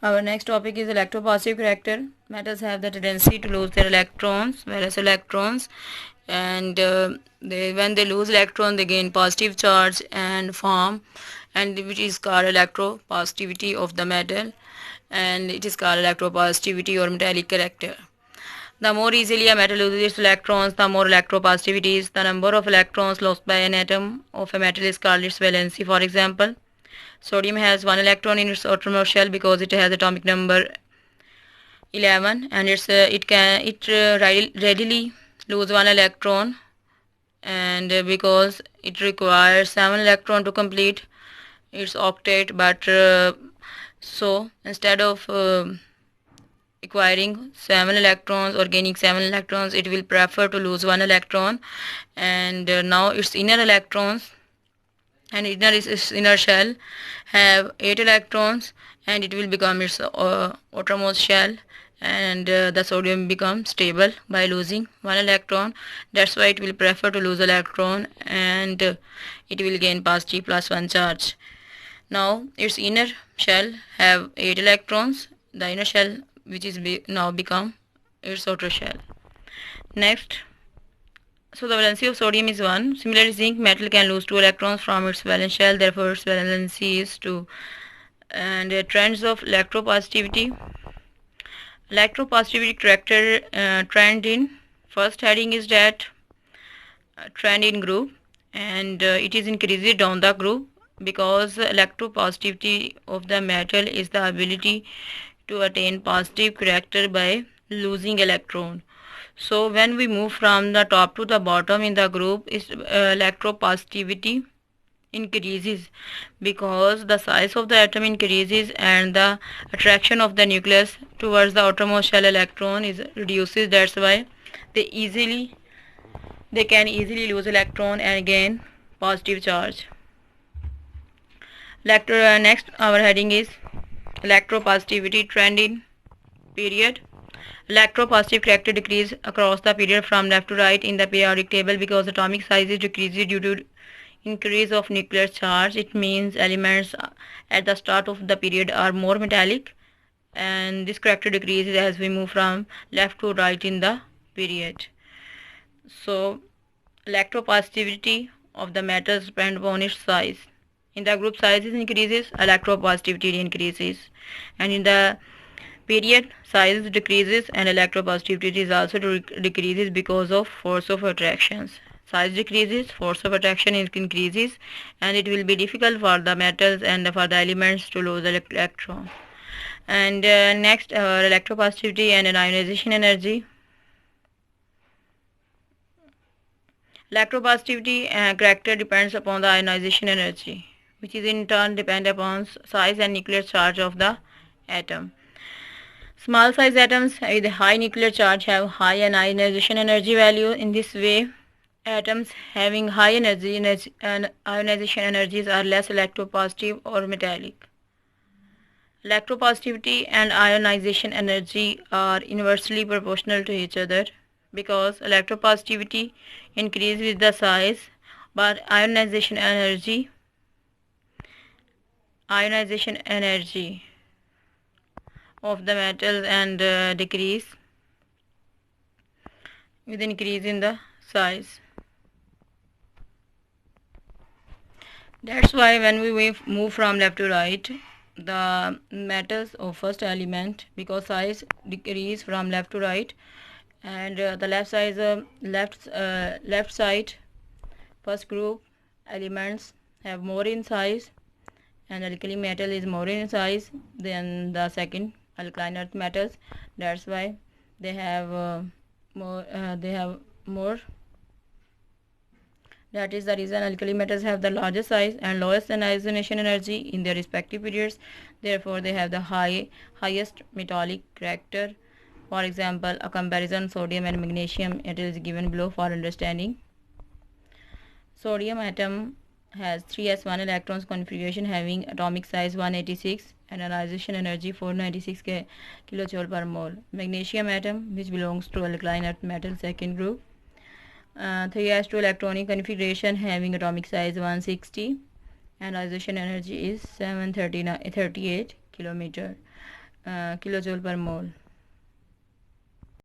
Our next topic is electropositive character. Metals have the tendency to lose their electrons, valence electrons, and when they lose electron, they gain positive charge and form, and which is called electropositivity of the metal, and it is called electropositivity or metallic character. The more easily a metal loses its electrons, the more electropositivity is. The number of electrons lost by an atom of a metal is called its valency. For example, sodium has one electron in its outermost shell because it has atomic number 11, and it readily lose one electron, and because it requires 7 electron to complete its octet, but so instead of acquiring 7 electrons or gaining 7 electrons, it will prefer to lose one electron, and now its inner electrons and its inner shell have 8 electrons, and it will become its outermost shell, and the sodium becomes stable by losing one electron. That's why it will prefer to lose electron, and it will gain positive plus 1 charge. Now its inner shell have 8 electrons, the inner shell which is now become its outer shell. Next, so the valency of sodium is 1. Similarly, zinc metal can lose 2 electrons from its valence shell, therefore its valency is 2. And trends of electropositivity. Electropositivity character trend in first heading is that trend in group, and it is increased down the group because electropositivity of the metal is the ability to attain positive character by losing electron. So when we move from the top to the bottom in the group, electropositivity increases because the size of the atom increases and the attraction of the nucleus towards the outermost shell electron is reduces. That's why they can easily lose electron and gain positive charge. Next, our heading is electropositivity trend in period. Electropositive character decrease across the period from left to right in the periodic table because atomic size is decreased due to increase of nuclear charge. It means elements at the start of the period are more metallic, and this character decreases as we move from left to right in the period. So electropositivity of the metals depend upon its size. In the group sizes increases, electropositivity increases, and in the period size decreases and electropositivity is also decreases because of force of attractions. Size decreases, force of attraction increases, and it will be difficult for the metals and for the elements to lose electron. And next, electropositivity and ionization energy. Electropositivity character depends upon the ionization energy, which is in turn depend upon size and nuclear charge of the atom. Small size atoms with high nuclear charge have high ionization energy value. In this way, atoms having high ionization energies are less electropositive or metallic. Electropositivity and ionization energy are inversely proportional to each other because electropositivity increases with the size, but ionization energy of the metals and decrease with increase in the size. That's why when we move from left to right, the metals of first element, because size decrease from left to right, and the left side first group elements have more in size, and alkali metal is more in size than the second alkaline earth metals. That's why they have more. That is the reason alkali metals have the largest size and lowest ionization energy in their respective periods. Therefore, they have the highest metallic character. For example, a comparison sodium and magnesium, it is given below for understanding. Sodium atom has 3s1 electrons configuration having atomic size 186 and ionization energy 496 kilojoule per mole. Magnesium atom, which belongs to alkaline earth metal second group, 3s2 electronic configuration having atomic size 160 and ionization energy is 738 kilometer. kilojoule per mole.